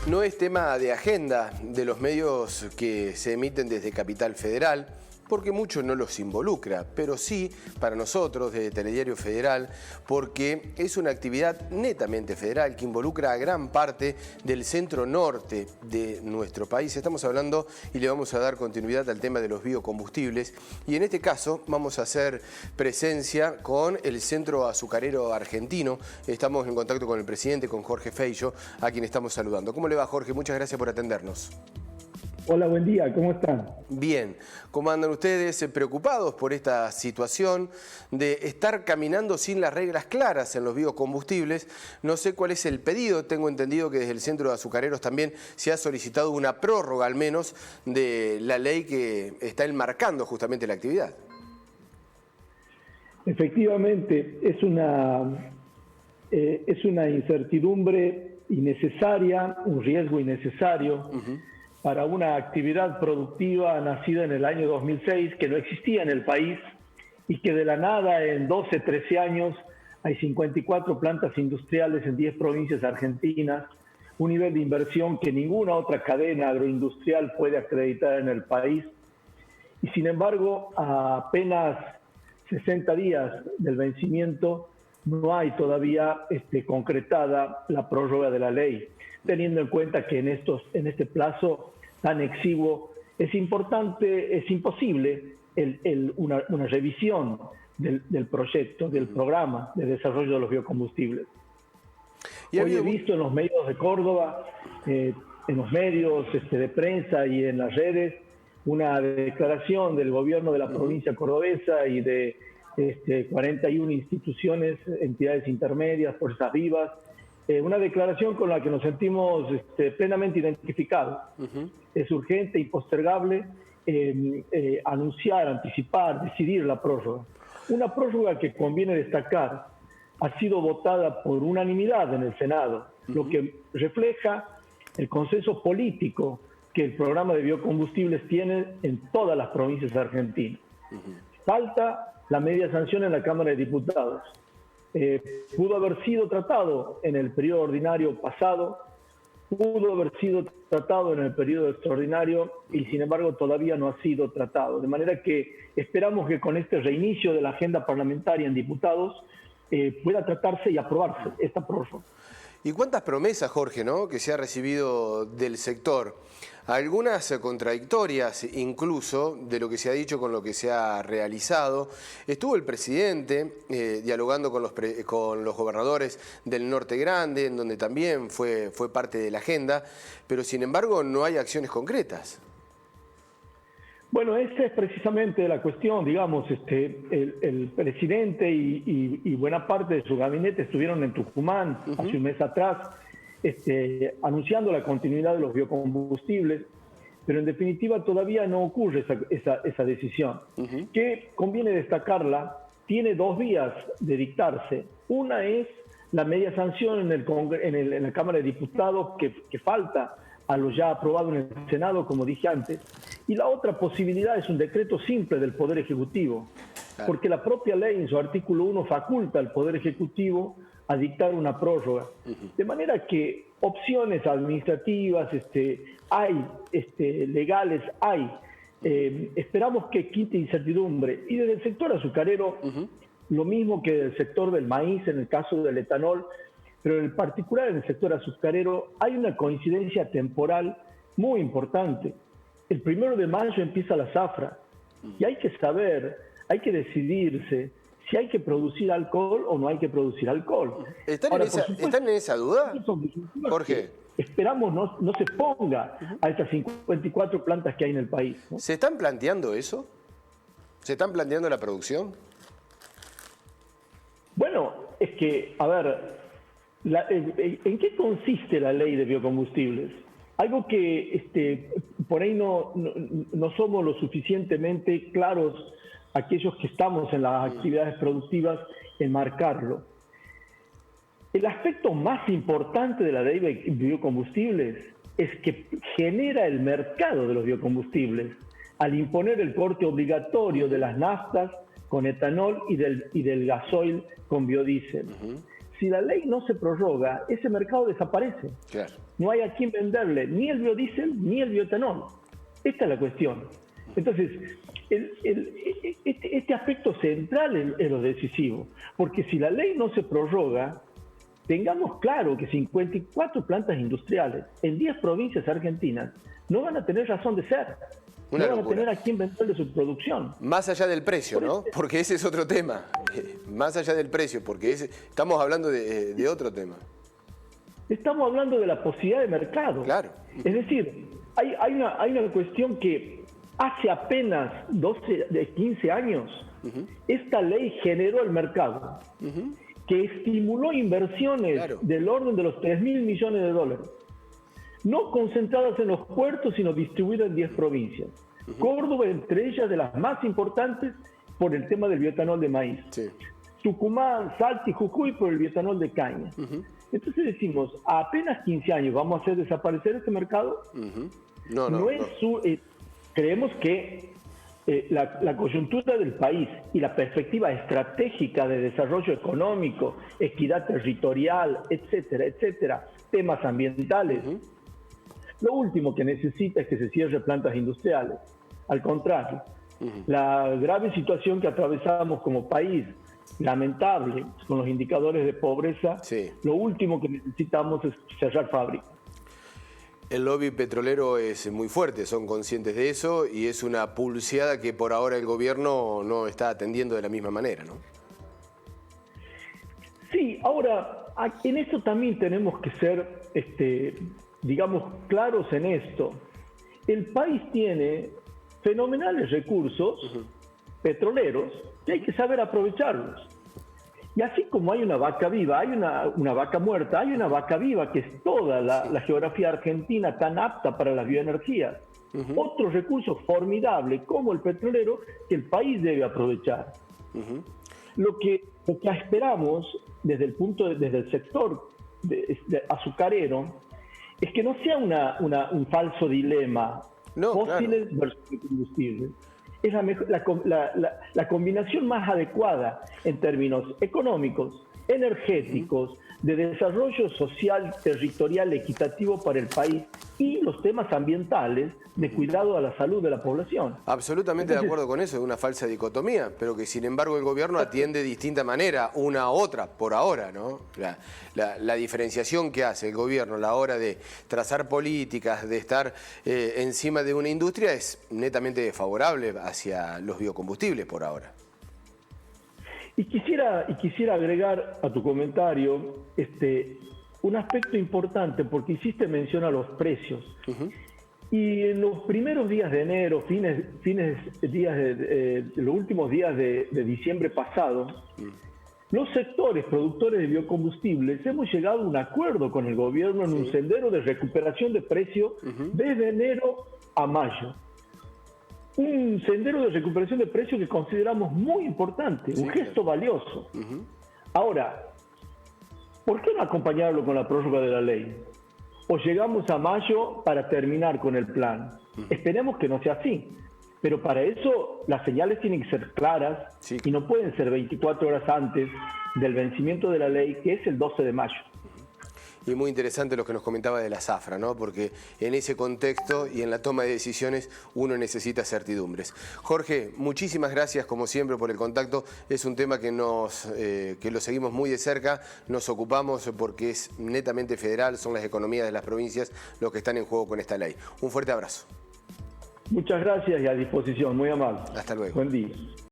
no es tema de agenda de los medios que se emiten desde Capital Federal, porque mucho no los involucra, pero sí para nosotros de Telediario Federal, porque es una actividad netamente federal que involucra a gran parte del centro norte de nuestro país. Estamos hablando y le vamos a dar continuidad al tema de los biocombustibles y en este caso vamos a hacer presencia con el Centro Azucarero Argentino. Estamos en contacto con el presidente, con Jorge Feijó, a quien estamos saludando. ¿Cómo le va, Jorge? Muchas gracias por atendernos. Hola, buen día, ¿cómo están? Bien, ¿cómo andan ustedes preocupados por esta situación de estar caminando sin las reglas claras en los biocombustibles? No sé cuál es el pedido, tengo entendido que desde el Centro de Azucareros también se ha solicitado una prórroga al menos de la ley que está enmarcando justamente la actividad. Efectivamente, es una incertidumbre innecesaria, un riesgo innecesario. Para una actividad productiva nacida en el año 2006, que no existía en el país y que de la nada en 12, 13 años hay 54 plantas industriales en 10 provincias argentinas, un nivel de inversión que ninguna otra cadena agroindustrial puede acreditar en el país. Y sin embargo, a apenas 60 días del vencimiento, no hay todavía concretada la prórroga de la ley, teniendo en cuenta que en este plazo tan exiguo es imposible una revisión del proyecto, del programa de desarrollo de los biocombustibles. Hoy he visto en los medios de Córdoba, en los medios de prensa y en las redes, una declaración del gobierno de la provincia cordobesa y de 41 instituciones, entidades intermedias, fuerzas vivas, una declaración con la que nos sentimos plenamente identificados. Es urgente y postergable anunciar, anticipar, decidir la prórroga. Una prórroga que conviene destacar ha sido votada por unanimidad en el Senado, lo que refleja el consenso político que el programa de biocombustibles tiene en todas las provincias argentinas. Falta la media sanción en la Cámara de Diputados. Pudo haber sido tratado en el periodo ordinario pasado, pudo haber sido tratado en el periodo extraordinario y sin embargo todavía no ha sido tratado. De manera que esperamos que con este reinicio de la agenda parlamentaria en diputados pueda tratarse y aprobarse esta prórroga. ¿Y cuántas promesas, Jorge, que se ha recibido del sector? Algunas contradictorias incluso de lo que se ha dicho con lo que se ha realizado. Estuvo el presidente dialogando con los gobernadores del Norte Grande, en donde también fue parte de la agenda, pero sin embargo no hay acciones concretas. Bueno, esa es precisamente la cuestión, digamos, el presidente y buena parte de su gabinete estuvieron en Tucumán hace un mes atrás, anunciando la continuidad de los biocombustibles, pero en definitiva todavía no ocurre esa decisión, que conviene destacarla, tiene 2 vías de dictarse. Una es la media sanción en la Cámara de Diputados que falta a lo ya aprobado en el Senado, como dije antes, y la otra posibilidad es un decreto simple del Poder Ejecutivo, porque la propia ley en su artículo 1 faculta al Poder Ejecutivo a dictar una prórroga. De manera que opciones administrativas hay, legales hay. Esperamos que quite incertidumbre. Y desde el sector azucarero, lo mismo que del sector del maíz en el caso del etanol, pero en particular en el sector azucarero hay una coincidencia temporal muy importante. El 1 de mayo empieza la zafra y hay que saber, hay que decidirse si hay que producir alcohol o no hay que producir alcohol. ¿Están en esa duda, Jorge? Esperamos no se ponga a estas 54 plantas que hay en el país, ¿no? ¿Se están planteando eso? ¿Se están planteando la producción? Bueno, es que, a ver, ¿en qué consiste la ley de biocombustibles? Algo que por ahí no somos lo suficientemente claros aquellos que estamos en las actividades productivas en marcarlo. El aspecto más importante de la ley de biocombustibles es que genera el mercado de los biocombustibles al imponer el corte obligatorio de las naftas con etanol y del gasoil con biodiesel. si la ley no se prorroga, ese mercado desaparece. Claro. No hay a quien venderle ni el biodiesel ni el bioetanol. Esta es la cuestión. Entonces, este aspecto central es lo decisivo, porque si la ley no se prorroga, tengamos claro que 54 plantas industriales en 10 provincias argentinas no van a tener razón de ser. Una no van locura. a tener a quién venderle su producción. Más allá del precio, ¿no? Porque ese es otro tema. Más allá del precio, porque estamos hablando de otro tema. Estamos hablando de la posibilidad de mercado. Claro. Es decir, hay una cuestión que hace apenas 15 años, esta ley generó el mercado, que estimuló inversiones Claro. del orden de los 3.000 millones de dólares. No concentradas en los puertos, sino distribuidas en 10 provincias. Córdoba, entre ellas, de las más importantes por el tema del bioetanol de maíz. Sí. Tucumán, Salta y Jujuy por el bioetanol de caña. Entonces decimos, a apenas 15 años vamos a hacer desaparecer este mercado. No. Creemos que la coyuntura del país y la perspectiva estratégica de desarrollo económico, equidad territorial, etcétera, etcétera, temas ambientales, lo último que necesita es que se cierre plantas industriales. Al contrario, la grave situación que atravesamos como país, lamentable, con los indicadores de pobreza, Sí. lo último que necesitamos es cerrar fábricas. El lobby petrolero es muy fuerte, son conscientes de eso y es una pulseada que por ahora el gobierno no está atendiendo de la misma manera, ¿no? Sí, ahora, en esto también tenemos que ser, digamos, claros en esto. El país tiene fenomenales recursos petroleros y hay que saber aprovecharlos. Y así como hay una vaca viva, hay una vaca muerta, hay una vaca viva que es toda la geografía argentina tan apta para las bioenergías. Otro recurso formidable como el petrolero que el país debe aprovechar. Lo que esperamos desde el sector azucarero es que no sea un falso dilema, No, fósiles versus combustibles. Es la combinación más adecuada en términos económicos, energéticos, de desarrollo social, territorial, equitativo para el país y los temas ambientales de cuidado a la salud de la población. Absolutamente de acuerdo con eso, es una falsa dicotomía, pero que sin embargo el gobierno atiende de distinta manera una a otra, por ahora, ¿no? La diferenciación que hace el gobierno a la hora de trazar políticas, de estar encima de una industria es netamente favorable hacia los biocombustibles por ahora. Y quisiera agregar a tu comentario un aspecto importante, porque hiciste mención a los precios. Y en los primeros días de enero, los últimos días de diciembre pasado, los sectores productores de biocombustibles hemos llegado a un acuerdo con el gobierno en un sendero de recuperación de precios desde enero a mayo. Un sendero de recuperación de precios que consideramos muy importante, un gesto valioso. Ahora, ¿por qué no acompañarlo con la prórroga de la ley? O llegamos a mayo para terminar con el plan. Esperemos que no sea así. Pero para eso las señales tienen que ser claras y no pueden ser 24 horas antes del vencimiento de la ley, que es el 12 de mayo. Y muy interesante lo que nos comentaba de la zafra, ¿no? Porque en ese contexto y en la toma de decisiones uno necesita certidumbres. Jorge, muchísimas gracias como siempre por el contacto. Es un tema que lo seguimos muy de cerca, nos ocupamos porque es netamente federal, son las economías de las provincias los que están en juego con esta ley. Un fuerte abrazo. Muchas gracias y a disposición, muy amable. Hasta luego. Buen día.